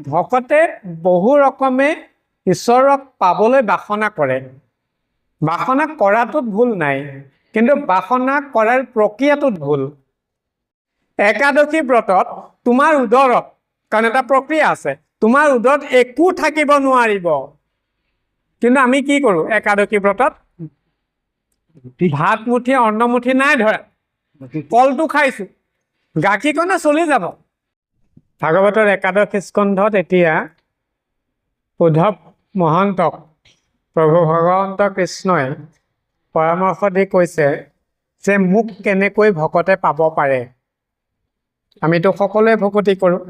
ভকতে বহু ৰকমে ঈশ্বৰক পাবলৈ বাসনা কৰে। বাসনা কৰাটোত ভুল নাই, কিন্তু বাসনা কৰাৰ প্ৰক্ৰিয়াটোত ভুল। একাদশী ব্ৰতত তোমাৰ উদৰত, কাৰণ এটা প্ৰক্ৰিয়া আছে, তোমাৰ উদৰত একো থাকিব নোৱাৰিব। কিন্তু আমি কি কৰোঁ? একাদশী ব্ৰতত ভাত মুঠি অন্নমুঠি নাই ধৰা, কলটো খাইছো, গাখীৰকণে চলি যাব। ভাগৱতৰ একাদশী স্কন্ধত এতিয়া উদ্ধৱ মহন্তক প্ৰভু ভগৱন্ত কৃষ্ণই পৰামৰ্শ দি কৈছে যে মোক কেনেকৈ ভকতে পাব পাৰে। আমিতো সকলোৱে ভকতি কৰোঁ।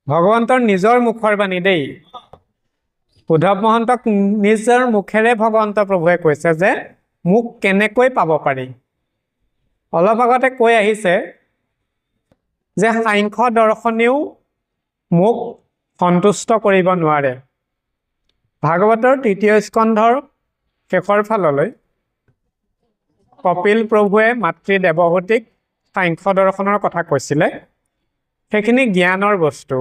ভগৱন্তৰ নিজৰ মুখৰ বাণী দেই। উদ্ধৱ মহন্তক নিজৰ মুখেৰে ভগৱন্ত প্ৰভুৱে কৈছে যে মোক কেনেকৈ পাব পাৰি। অলপ আগতে কৈ আহিছে যে সাংখ্য দৰ্শনেও মোক সন্তুষ্ট কৰিব নোৱাৰে। ভাগৱতৰ ৩য় স্কন্ধৰ শেষৰ ফাললৈ কপিল প্ৰভুৱে মাতৃ দেৱহূতিক সাংখ্য দৰ্শনৰ কথা কৈছিলে। সেইখিনি জ্ঞানৰ বস্তু,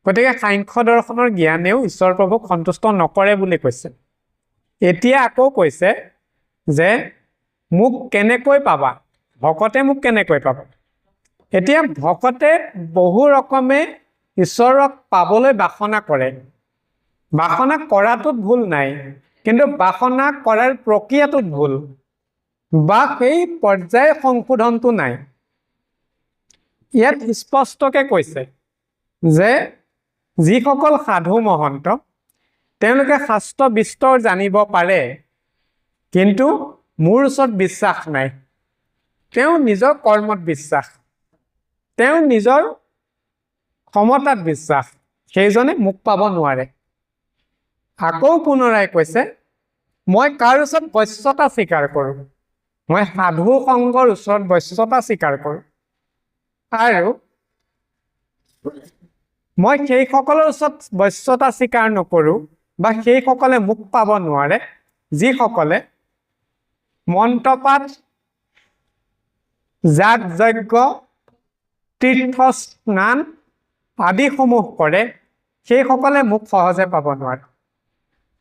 গতিকে সাংখ্য দৰ্শনৰ জ্ঞানেও ঈশ্বৰ প্ৰভুক সন্তুষ্ট নকৰে বুলি কৈছে। এতিয়া আকৌ কৈছে যে মোক কেনেকৈ পাবা, ভকতে মোক কেনেকৈ পাবা। এতিয়া ভকতে বহু ৰকমে ঈশ্বৰক পাবলৈ বাসনা কৰে। বাসনা কৰাটোত ভুল নাই, কিন্তু বাসনা কৰাৰ প্ৰক্ৰিয়াটোত ভুল, বা সেই পৰ্যায় সংশোধনটো নাই। ইয়াত স্পষ্টকৈ কৈছে যে যিসকল সাধু মহন্ত তেওঁলোকে শাস্ত্ৰ বিস্তৰ জানিব পাৰে, কিন্তু মোৰ ওচৰত বিশ্বাস নাই। তেওঁ নিজৰ কৰ্মত বিশ্বাস, তেওঁ নিজৰ ক্ষমতাত বিশ্বাস, সেইজনে মোক পাব নোৱাৰে। আকৌ পুনৰাই কৈছে মই কাৰ ওচৰত বশ্যতা স্বীকাৰ কৰোঁ? মই সাধু সংগৰ ওচৰত বশ্যতা স্বীকাৰ কৰোঁ, আৰু মই সেইসকলৰ ওচৰত বশ্যতা স্বীকাৰ নকৰোঁ বা সেইসকলে মোক পাব নোৱাৰে যিসকলে মন্ত্ৰপাঠ, যাগ যজ্ঞ, তীৰ্থ স্নান আদিসমূহ কৰে। সেইসকলে মোক সহজে পাব নোৱাৰে,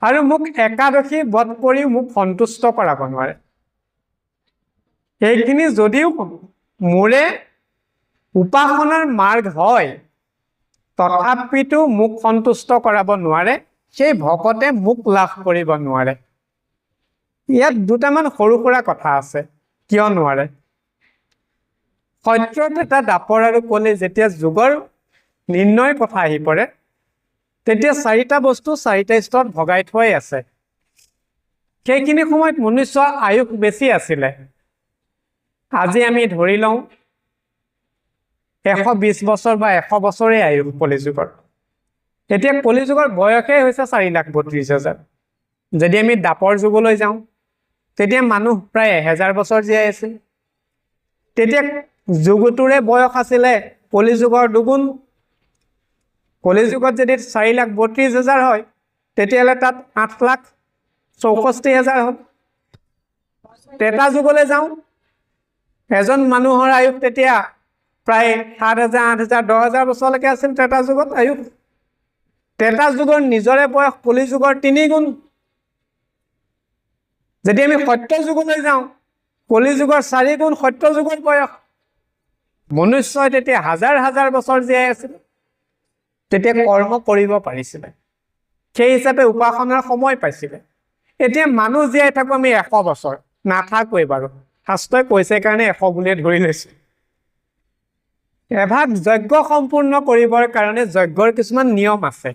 আৰু মোক একাদশী ব্ৰত কৰি মোক সন্তুষ্ট কৰাব নোৱাৰে। এইখিনি যদিও মোৰে উপাসনাৰ মাৰ্গ হয়, তথাপিতো মোক সন্তুষ্ট কৰাব নোৱাৰে, সেই ভকতে মোক লাভ কৰিব নোৱাৰে। ইয়াত দুটামান সৰু সুৰা কথা আছে। কিয় নোৱাৰে? সত্যত এটা দাপৰ আৰু কলি যেতিয়া যুগৰ নিৰ্ণয় কথা আহি পৰে, তেতিয়া চাৰিটা বস্তু চাৰিটা স্তৰত ভগাই থোৱাই আছে। সেইখিনি সময়ত মনুষ্যৰ আয়ুস বেছি আছিলে। আজি আমি ধৰি লওঁ 120 বছৰ বা 100 বছৰেই আয়ুস কলিযুগৰ। এতিয়া কলিযুগৰ বয়সেই হৈছে 4,32,000। যদি আমি দাপৰ যুগলৈ যাওঁ, তেতিয়া মানুহ প্ৰায় 1000 বছৰ জীয়াই আছিল। তেতিয়া যুগটোৰে বয়স আছিলে কলিযুগৰ দুগুণ। কলিযুগত যদি 4,32,000 হয়, তেতিয়াহ'লে তাত 8,64,000 হ'ল। ত্ৰেতা যুগলৈ যাওঁ, এজন মানুহৰ আয়ুস তেতিয়া প্ৰায় 7,000, 8,000, 10,000 বছৰলৈকে আছিল ত্ৰেতা যুগত আয়ুস। ত্ৰেতা যুগৰ নিজৰে বয়স কলিযুগৰ 3 গুণ। যদি আমি সত্য যুগলৈ যাওঁ, কলিযুগৰ 4 গুণ সত্য যুগৰ বয়স। মনুষ্যই তেতিয়া হাজাৰ হাজাৰ বছৰ জীয়াই আছিল, তেতিয়া কৰ্ম কৰিব পাৰিছিলে, সেই হিচাপে উপাসনাৰ সময় পাইছিলে। এতিয়া মানুহ জীয়াই থাকোঁ আমি 100 বছৰ, নাথাকোৱে বাৰু। শাস্ত্ৰই কৈছে কাৰণে 100 বুলিয়ে ধৰি লৈছে। এভাগ যজ্ঞ সম্পূৰ্ণ কৰিবৰ কাৰণে যজ্ঞৰ কিছুমান নিয়ম আছে।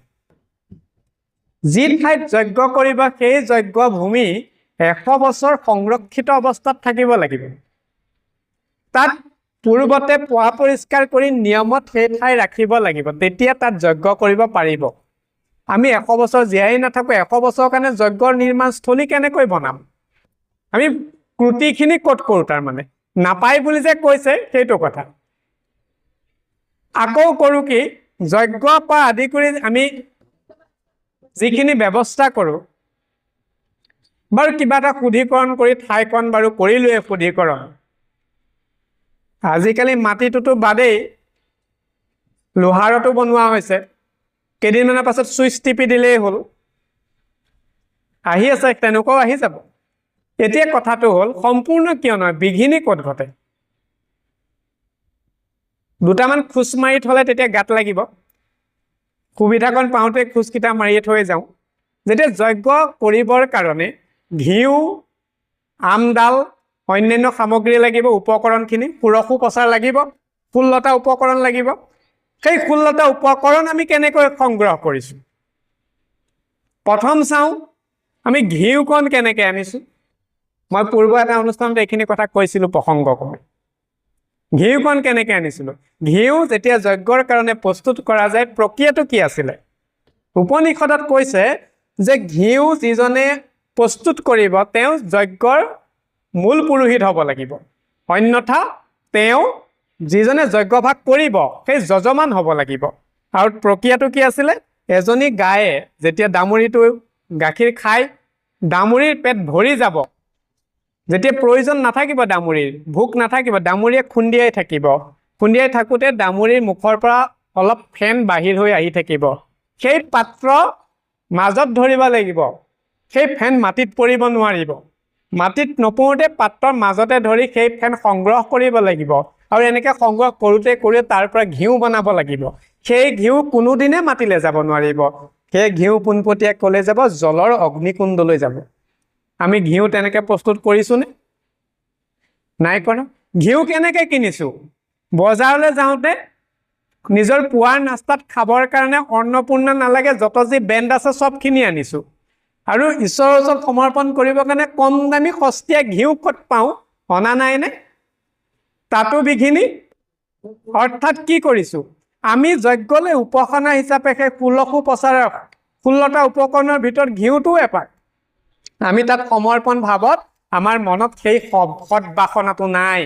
যি ঠাইত যজ্ঞ কৰিব সেই যজ্ঞ ভূমি 100 বছৰ সংৰক্ষিত অৱস্থাত থাকিব লাগিব। তাত পূৰ্বতে পোৱা পৰিষ্কাৰ কৰি নিয়মত সেই ঠাই ৰাখিব লাগিব, তেতিয়া তাত যজ্ঞ কৰিব পাৰিব। আমি 100 বছৰ জীয়াই নাথাকোঁ, 100 বছৰৰ কাৰণে যজ্ঞৰ নিৰ্মাণস্থলী কেনেকৈ বনাম? আমি ক্ৰুটিখিনি ক'ত কৰোঁ? তাৰমানে নাপায় বুলি যে কৈছে সেইটো কথা। আকৌ কৰোঁ কি, যজ্ঞ পৰা আদি কৰি আমি যিখিনি ব্যৱস্থা কৰোঁ, বাৰু কিবা এটা শুদ্ধিকৰণ কৰি ঠাইকণ বাৰু কৰিলোৱে শুদ্ধিকৰণ। আজিকালি মাটিটোতো বাদেই, লোহাৰতো বনোৱা হৈছে কেইদিনমানৰ পাছত চুইচ টিপি দিলেই হ'ল আহি আছে তেনেকুৱাও আহি যাব এতিয়া কথাটো হ'ল সম্পূৰ্ণ কিয় নহয় বিঘিনি ক'ত ঘটে দুটামান খুচ মাৰি থলে তেতিয়া গাত লাগিব সুবিধাকণ পাওঁতে খুচকিটা মাৰিয়ে থৈ যাওঁ যেতিয়া যজ্ঞ কৰিবৰ কাৰণে ঘিউ আমডাল অন্যান্য সামগ্ৰী লাগিব উপকৰণখিনি পুৰসু প্ৰচাৰ লাগিব ফুললতা উপকৰণ লাগিব সেই ফুললতা উপকৰণ আমি কেনেকৈ সংগ্ৰহ কৰিছোঁ প্ৰথম চাওঁ আমি ঘিউকণ কেনেকৈ আনিছোঁ মই পূৰ্ব এটা অনুষ্ঠানত এইখিনি কথা কৈছিলোঁ প্ৰসংগ কৰি ঘিউকণ কেনেকৈ আনিছিলোঁ ঘিউ যেতিয়া যজ্ঞৰ কাৰণে প্ৰস্তুত কৰা যায় প্ৰক্ৰিয়াটো কি আছিলে উপনিষদত কৈছে যে ঘিউ যিজনে প্ৰস্তুত কৰিব তেওঁ যজ্ঞৰ মূল পুৰোহিত হ'ব লাগিব অন্যথা তেওঁ যিজনে যজ্ঞভাগ কৰিব সেই যজমান হ'ব লাগিব আৰু প্ৰক্ৰিয়াটো কি আছিলে এজনী গায়ে যেতিয়া দামুৰিটো গাখীৰ খায় দামুৰিৰ পেট ভৰি যাব যেতিয়া প্ৰয়োজন নাথাকিব দামুৰিৰ ভোক নাথাকিব দামুৰিয়ে খুন্দিয়াই থাকিব খুন্দিয়াই থাকোঁতে দামুৰিৰ মুখৰ পৰা অলপ ফেন বাহিৰ হৈ আহি থাকিব সেই পাত্ৰ মাজত ধৰিব লাগিব সেই ফেন মাটিত পৰিব নোৱাৰিব মাটিত নপৰোঁতে পাত্ৰৰ মাজতে ধৰি সেই ফেন সংগ্ৰহ কৰিব লাগিব আৰু এনেকৈ সংগ্ৰহ কৰোঁতে তাৰ পৰা ঘিউ বনাব লাগিব সেই ঘিউ কোনোদিনে মাটিলৈ যাব নোৱাৰিব সেই ঘিউ পোনপটীয়াকৈ ক'লে যাব জলৰ অগ্নিকুণ্ডলৈ যাব আমি ঘিউ তেনেকৈ প্ৰস্তুত কৰিছোঁনে নাই কৰা ঘিউ কেনেকৈ কিনিছোঁ বজাৰলৈ যাওঁতে নিজৰ পুৱাৰ নাস্তাত খাবৰ কাৰণে অন্নপূৰ্ণা নালাগে যত যি ব্ৰেণ্ড আছে চব কিনি আনিছোঁ আৰু ঈশ্বৰৰ ওচৰত সমৰ্পণ কৰিবৰ কাৰণে কম দামী সস্তীয়া ঘিউ ক'ত পাওঁ অনা নাইনে তাতো বিঘিনি অৰ্থাৎ কি কৰিছোঁ আমি যজ্ঞলৈ উপাসনা হিচাপে সেই ফুলসু প্ৰচাৰৰ ফুললতা উপকৰণৰ ভিতৰত ঘিউটোও এপাক আমি তাত সমৰ্পণ ভাৱত আমাৰ মনত সেই সৎ বাসনাটো নাই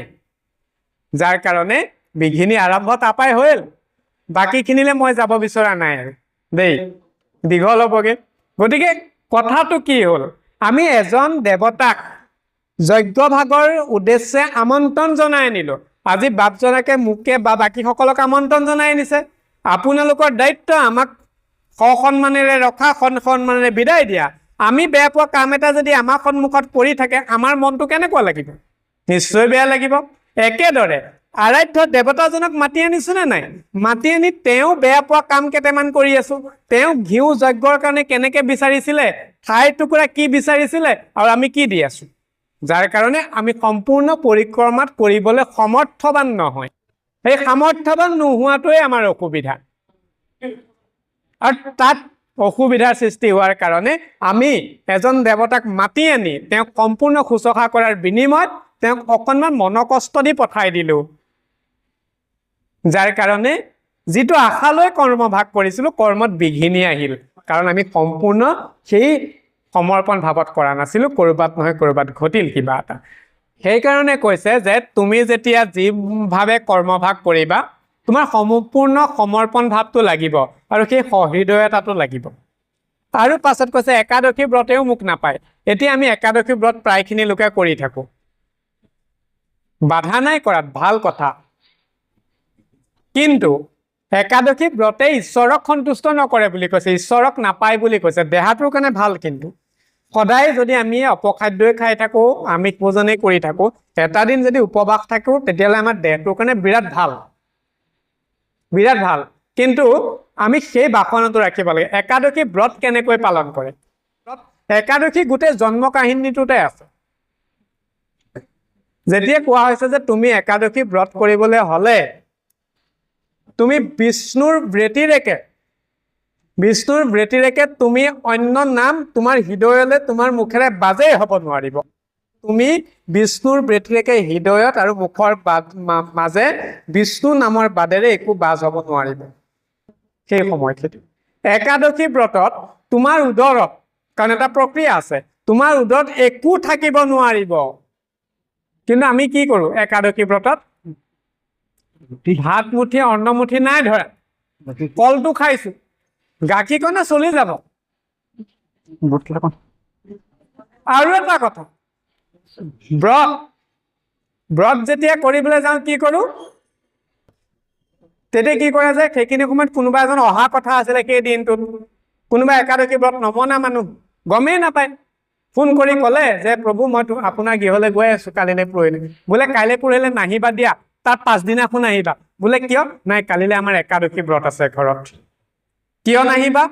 যাৰ কাৰণে বিঘিনি আৰম্ভ তাপাই হ'ল বাকীখিনিলে মই যাব বিচৰা নাই আৰু দেই দীঘল হ'বগৈ গতিকে কথাটো কি হ'ল আমি এজন দেৱতাক যজ্ঞভাগৰ উদ্দেশ্যে আমন্ত্ৰণ জনাই আনিলোঁ আজি বাপজনাকে মোকে বা বাকীসকলক আমন্ত্ৰণ জনাই আনিছে আপোনালোকৰ দায়িত্ব আমাক সন্মানেৰে ৰখা সন্মানেৰে বিদায় দিয়া আমি বেয়া পোৱা কাম এটা যদি আমাৰ সন্মুখত পৰি থাকে আমাৰ মনটো কেনেকুৱা লাগিব নিশ্চয় বেয়া লাগিব একেদৰে আৰাধ্য দেৱতাজনক মাতি আনিছোনে নাই মাতি আনি তেওঁ বেয়া পোৱা কাম কেইটামান কৰি আছোঁ তেওঁ ঘিউ যজ্ঞৰ কাৰণে কেনেকৈ বিচাৰিছিলে ঠাইৰ টুকুৰা কি বিচাৰিছিলে আৰু আমি কি দি আছোঁ যাৰ কাৰণে আমি সম্পূৰ্ণ পৰিক্ৰমাত কৰিবলৈ সমৰ্থৱান নহয় সেই সামৰ্থ্যৱান নোহোৱাটোৱে আমাৰ অসুবিধা আৰু তাত অসুবিধাৰ সৃষ্টি হোৱাৰ কাৰণে আমি এজন দেৱতাক মাতি আনি তেওঁক সম্পূৰ্ণ শুশ্ৰূষা কৰাৰ বিনিময়ত তেওঁক অকণমান মনকষ্ট দি পঠাই দিলোঁ যাৰ কাৰণে যিটো আশালৈ কৰ্মভাগ কৰিছিলোঁ কৰ্মত বিঘিনি আহিল কাৰণ আমি সম্পূৰ্ণ সেই সমৰ্পণ ভাৱত কৰা নাছিলোঁ ক'ৰবাত নহয় ক'ৰবাত ঘটিল কিবা এটা সেইকাৰণে কৈছে যে তুমি যেতিয়া যিভাৱে কৰ্মভাগ কৰিবা তোমাৰ সম্পূৰ্ণ সমৰ্পণ ভাৱটো লাগিব আৰু সেই সহৃদয়তাটো লাগিব আৰু পাছত কৈছে একাদশী ব্ৰতেও মোক নাপায় এতিয়া আমি একাদশী ব্ৰত প্ৰায়খিনি লোকে কৰি থাকোঁ বাধা নাই কৰাত ভাল কথা কিন্তু একাদশী ব্ৰতে ঈশ্বৰক সন্তুষ্ট নকৰে বুলি কৈছে ঈশ্বৰক নাপায় বুলি কৈছে দেহাটোৰ কাৰণে ভাল কিন্তু সদায় যদি আমি অপখাদ্যই খাই থাকোঁ আমিষ ভোজনেই কৰি থাকোঁ এটা দিন যদি উপবাস থাকোঁ তেতিয়াহ'লে আমাৰ দেহটোৰ কাৰণে বিৰাট ভাল কিন্তু আমি সেই বাসনাটো ৰাখিব লাগে একাদশী ব্ৰত কেনেকৈ পালন কৰে একাদশী গোটেই জন্ম কাহিনীটোতে আছে যেতিয়া কোৱা হৈছে যে তুমি একাদশী ব্ৰত কৰিবলৈ হ'লে তুমি বিষ্ণুৰ ব্ৰেতিৰেকে তুমি অন্য নাম তোমাৰ হৃদয়লৈ তোমাৰ মুখেৰে বাজেই হ'ব নোৱাৰিব তুমি বিষ্ণুৰ ব্ৰেতিৰেকে হৃদয়ত আৰু মুখৰ মাজে বিষ্ণু নামৰ বাদেৰে একো বাজ হ'ব নোৱাৰিব সেই সময়খিনি একাদশী ব্ৰতত তোমাৰ উদৰত কাৰণ এটা প্ৰক্ৰিয়া আছে তোমাৰ উদৰত একো থাকিব নোৱাৰিব কিন্তু আমি কি কৰোঁ একাদশী ব্ৰতত ভাত মুঠি অন্নমুঠি নাই ধৰা কলটো খাইছোঁ গাখীৰকণে চলি যাব আৰু এটা কথা ব্ৰত যেতিয়া কৰিবলৈ যাওঁ কি কৰোঁ তেতিয়া কি কৰা যায়, সেইখিনি সময়ত কোনোবা এজন অহা কথা আছিলে সেই দিনটোত, কোনোবা একাদশী ব্ৰত নমনা মানুহ গমেই নাপায়, ফোন কৰি ক'লে যে প্ৰভু মইতো আপোনাৰ গৃহলৈ গৈ আছো কালিলৈ পৰহিলৈ, বোলে কাইলৈ পৰহিলৈ নাহিবা দিয়া, তাৰ পাছদিনাখন আহিবা, বোলে কিয়, নাই কালিলৈ আমাৰ একাদশী ব্ৰত আছে ঘৰত। কিয় নাহিবা,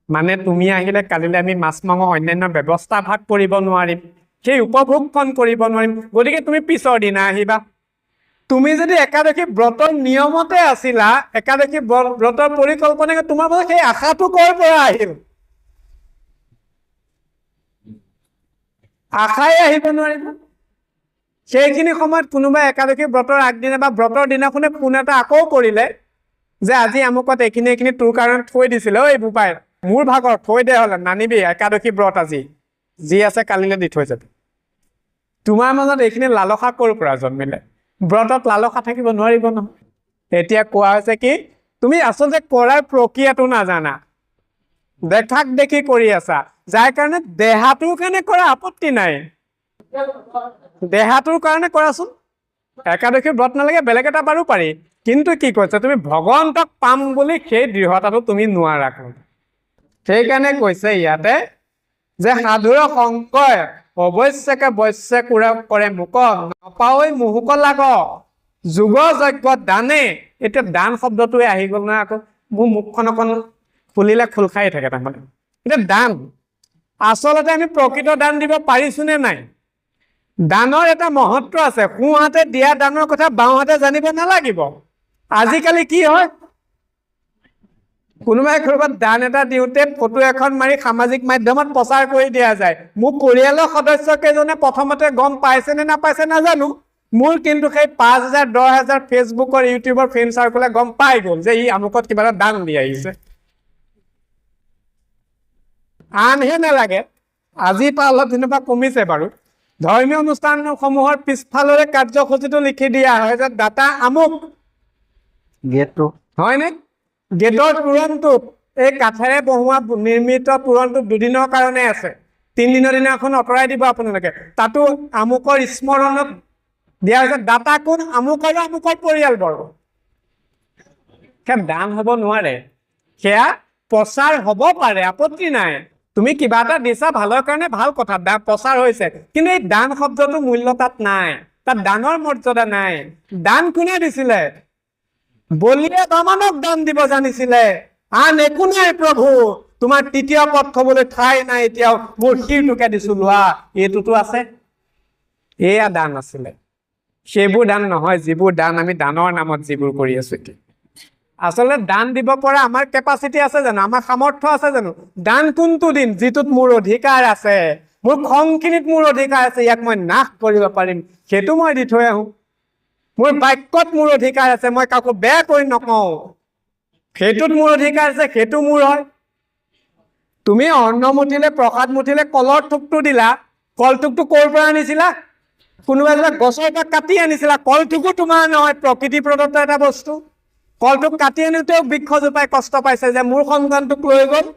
মানে তুমি আহিলে কালিলৈ আমি মাছ মাংস অন্যান্য ব্যৱস্থা ভাগ কৰিব নোৱাৰিম, সেই উপভোগখন কৰিব নোৱাৰিম, গতিকে তুমি পিছৰ দিনা আহিবা। তুমি যদি একাদশী ব্ৰতৰ নিয়মতে আছিলা, একাদশী ব্ৰতৰ পৰিকল্পনা, তোমাৰ মানে সেই আশাটো ক'ৰ পৰা আহিল? আশাই আহিব নোৱাৰিব। সেইখিনি সময়ত কোনোবা একাদশী ব্ৰতৰ আগদিনা বা ব্ৰতৰ দিনাখনে ফোন এটা আকৌ কৰিলে যে আজি আমুকত এইখিনি তোৰ কাৰণে থৈ দিছিলে, ঐ বোপাই মোৰ ভাগৰ থৈ দে, হলে নানিবি, একাদশী ব্ৰত আজি যি আছে কালিলৈ দি থৈ যাবি। তোমাৰ মাজত এইখিনি লালসা ক'ৰ পৰা জন্মিলে? ব্ৰতত লালসা থাকিব নোৱাৰিব নহয়। এতিয়া কোৱা হৈছে কি, তুমি আচলতে কৰাৰ প্ৰক্ৰিয়াটো নাজানা, দেখাক দেখি কৰি আছা, যাৰ কাৰণে দেহাটোৰ কাৰণে কৰা আপত্তি নাই, দেহাটোৰ কাৰণে কৰাচোন, একাদশী ব্ৰত নালাগে বেলেগ এটা বাৰু পাৰি, কিন্তু কি কৈছে, তুমি ভগৱন্তক পাম বুলি সেই দৃঢ়তাটো তুমি নোৱাৰা। সেইকাৰণে কৈছে ইয়াতে যে সাধুৰ শংকয় অৱশ্যকে বশ্যে কৰে মুক, নপাৱৈ মুহুক লাগ, যোগ যজ্ঞ দানে। এতিয়া দান শব্দটোৱে আহি গ'ল নহয় আকৌ, মোৰ মুখখন অকণ খুলিলে খোল খাই থাকে তাৰমানে। এতিয়া দান, আচলতে আমি প্ৰকৃত দান দিব পাৰিছো নে নাই? দানৰ এটা মহত্ব আছে, সোঁহাতে দিয়া দানৰ কথা বাওঁহাতে জানিব নালাগিব। আজিকালি কি হয়, কোনোবাই ক'ৰবাত দান এটা দিওঁতে ফটো এখন মাৰি সামাজিক মাধ্যমত প্ৰচাৰ কৰি দিয়া যায়। মোৰ পৰিয়ালৰ সদস্য কেইজনে প্ৰথমতে গম পাইছে নে নাপাইছে নাজানো, মোৰ কিন্তু সেই 5,000 10,000 ফেচবুকৰ ইউটিউবৰ ফ্ৰেণ্ড চাৰ্কলে গম পাই গ'ল যে ই আমুকত কিবা এটা দান দি আহিছে। আনহে নালাগে, আজিৰ পৰা অলপ দিনৰ পৰা কমিছে বাৰু, ধৰ্মীয় অনুষ্ঠানসমূহৰ পিছফালৰে কাৰ্যসূচীটো লিখি দিয়া হয় যে দাতা আমুক, গেটটো হয়নে, গেটৰ তোৰণটোত এই কাঠেৰে বহোৱা নিৰ্মিত তোৰণটো 2 দিনৰ কাৰণে আছে, 3 দিনৰ দিনাখন আঁতৰাই দিব আপোনালোকে, তাতো আমুকৰ স্মৰণত দিয়া হৈছে। দাতা কোন? আমুক আৰু আমুকৰ পৰিয়ালবৰ্গ। সেয়া দান হ'ব নোৱাৰে, সেয়া প্ৰচাৰ হ'ব পাৰে, আপত্তি নাই, তুমি কিবা এটা দিছা ভালৰ কাৰণে ভাল কথা, প্ৰচাৰ হৈছে, কিন্তু এই দান শব্দটো মূল্য তাত নাই, তাত দানৰ মৰ্যাদা নাই। দান কোনে দিছিলে? বলিয়ে বামনক দান দিব জানিছিলে, আন একো নাই প্ৰভু, তোমাৰ তৃতীয় পদ থবলৈ ঠাই নাই, এতিয়াও মোৰ শিৰটোকে দিছো লোৱা, এইটোতো আছে। এয়া দান আছিলে, সেইবোৰ দান নহয় যিবোৰ দান আমি দানৰ নামত যিবোৰ কৰি আছো এতিয়া। আচলতে দান দিব পৰা আমাৰ কেপাচিটি আছে জানো, আমাৰ সামৰ্থ্য আছে জানো? দান কোনটো দিন যিটোত মোৰ অধিকাৰ আছে, মোৰ খংখিনিত মোৰ অধিকাৰ আছে, ইয়াক মই নাশ কৰিব পাৰিম, সেইটো মই দি থৈ আহো। মোৰ বাক্যত মোৰ অধিকাৰ আছে, মই কাকো বেয়া কৰি নকওঁ, সেইটোত মোৰ অধিকাৰ আছে, সেইটো মোৰ হয়। তুমি অন্ন মুঠিলে প্ৰসাদ মুঠিলে কলৰ থোকটো দিলা, কল থোকটো ক'ৰ পৰা আনিছিলা? কোনোবা এজনে গছৰ পৰা কাটি আনিছিলা, কল থোকো তোমাৰ নহয়, প্ৰকৃতি প্ৰদত্ত এটা বস্তু। কলটোক কাটি আনোতেও বৃক্ষজোপাই কষ্ট পাইছে যে মোৰ সন্তানটোক লৈ গ'ল।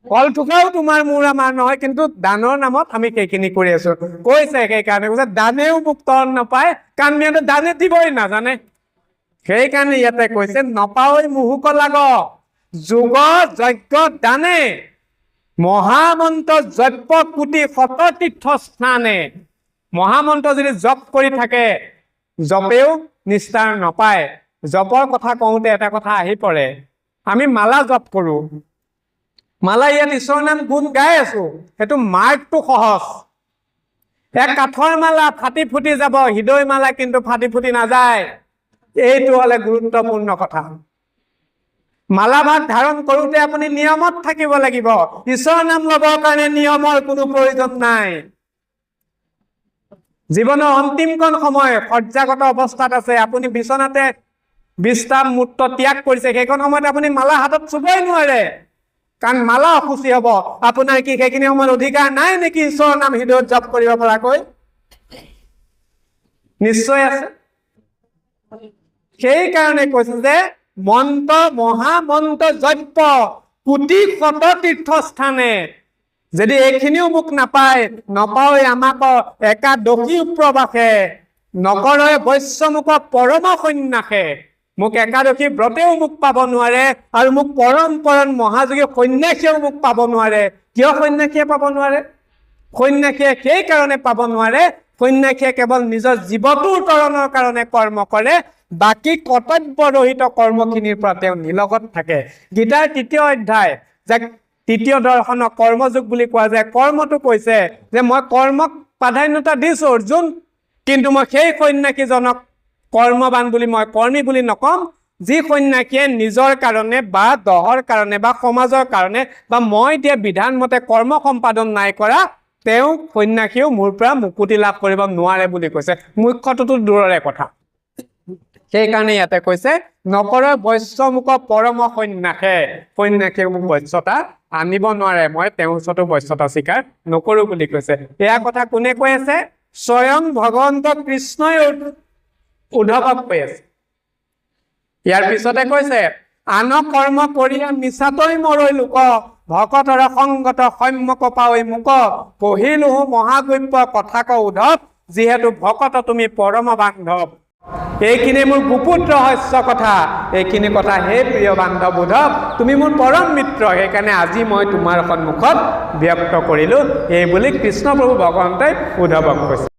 কল থোকাও তোমাৰ মোৰ আমাৰ নহয়, কিন্তু দানৰ নামত আমি সেইখিনি কৰি আছো। কৈছে সেইকাৰণে কৈছে দানেও মুক্ত নাপায়, কাৰণ সিহঁতে দানে দিবই নাজানে। সেইকাৰণে ইয়াতে কৈছে নপাৱৈ মুহুক লাগ, যোগ যজ্ঞ দানে, মহামন্ত্ৰ জপ কোটি শততীৰ্থ স্নানে। মহামন্ত্ৰ যদি জপ কৰি থাকে, জপেও নিস্তাৰ নাপায়। জপৰ কথা কওঁতে এটা কথা আহি পৰে, আমি মালা জপ কৰো, মালা ইয়াত ঈশ্বৰৰ নাম গুণ গাই আছো, সেইটো মাৰ্গটো সহজ। এক কাঠৰ মালা ফাটি ফুটি যাব, হৃদয় মালা কিন্তু ফাটি ফুটি নাযায়, এইটো হলে গুৰুত্বপূৰ্ণ কথা। মালাভাগ ধাৰণ কৰোঁতে আপুনি নিয়মত থাকিব লাগিব, ঈশ্বৰৰ নাম ল'বৰ কাৰণে নিয়মৰ কোনো প্ৰয়োজন নাই। জীৱনৰ অন্তিমকণ সময় সজ্জাগত অৱস্থাত আছে, আপুনি বিচনাতে বিশ্ৰাম মূত্ৰ ত্যাগ কৰিছে, সেইখন সময়ত আপুনি মালা হাতত চুবই নোৱাৰে, কাৰণ মালা অসুচি হ'ব। আপোনাৰ কি সেইখিনি সময়ত অধিকাৰ নাই নেকি ঈশ্বৰৰ নাম হৃদয়ত জপ কৰিব পৰাকৈ? নিশ্চয় আছে। সেইকাৰণে কৈছো যে মন্ত্ৰ মহামন্ত্ৰ জপ কোটি শততীৰ্থ স্থানে, যদি এইখিনিও মোক নাপায়, নপাওৱে আমাক একাদশী উপবাসে, নকৰে বৈশ্যমুখ পৰম সন্যাসে। মোক একাদশী ব্ৰতেও মোক পাব নোৱাৰে আৰু মোক পৰম পৰম মহাযোগী সন্ন্যাসীয়েও মোক পাব নোৱাৰে। কিয় সন্ন্যাসীয়ে পাব নোৱাৰে? সন্ন্যাসীয়ে সেইকাৰণে পাব নোৱাৰে, সন্ন্যাসীয়ে কেৱল নিজৰ জীৱটোৰ তৰণৰ কাৰণে কৰ্ম কৰে, বাকী কৰ্তব্যৰহিত কৰ্মখিনিৰ পৰা তেওঁ নিলগত থাকে। গীতাৰ 3য় অধ্যায়, যাক 3য় দৰ্শনক কৰ্মযোগ বুলি কোৱা যায়, কৰ্মটো কৈছে যে মই কৰ্মক প্ৰাধান্যতা দিছোঁ অৰ্জুন, কিন্তু মই সেই সন্ন্যাসীজনক কৰ্মবান বুলি মই কৰ্মী বুলি নকম, যি সন্ন্যাসীয়ে নিজৰ কাৰণে বা দহৰ কাৰণে বা সমাজৰ কাৰণে বা মই দিয়া বিধান মতে কৰ্ম সম্পাদন নাই কৰা, তেওঁ সন্ন্যাসীও মোৰ পৰা মুকুতি লাভ কৰিব নোৱাৰে বুলি কৈছে। মুখ্যটোতো দূৰৰে কথা। সেইকাৰণে ইয়াতে কৈছে নকৰে বৈশ্যমুখ পৰম সন্ন্যাসে, সন্ন্যাসীয়ে মোক বৈশ্যতা আনিব নোৱাৰে, মই তেওঁৰ ওচৰতো বৈশ্যতা স্বীকাৰ নকৰো বুলি কৈছে। এয়া কথা কোনে কৈ আছে? স্বয়ং ভগৱন্ত কৃষ্ণই উদ্ধৱক কৈ আছে। ইয়াৰ পিছতে কৈছে আন কৰ্ম কৰিয়া মিছাতৈ মৰৈ লোক, ভকতৰ সংগত সম্যক পাৱৈ মুক, কহিলোহু মহাগম্য কথা ক উদ্ধৱ, যিহেতু ভকত তুমি পৰম বান্ধৱ। এইখিনি মোৰ গুপুত ৰহস্য কথা, এইখিনি কথা হে প্ৰিয় বান্ধৱ উদ্ধৱ, তুমি মোৰ পৰম মিত্ৰ, সেইকাৰণে আজি মই তোমাৰ সন্মুখত ব্যক্ত কৰিলো, এই বুলি কৃষ্ণ প্ৰভু ভগৱন্তই উদ্ধৱক কৈছে।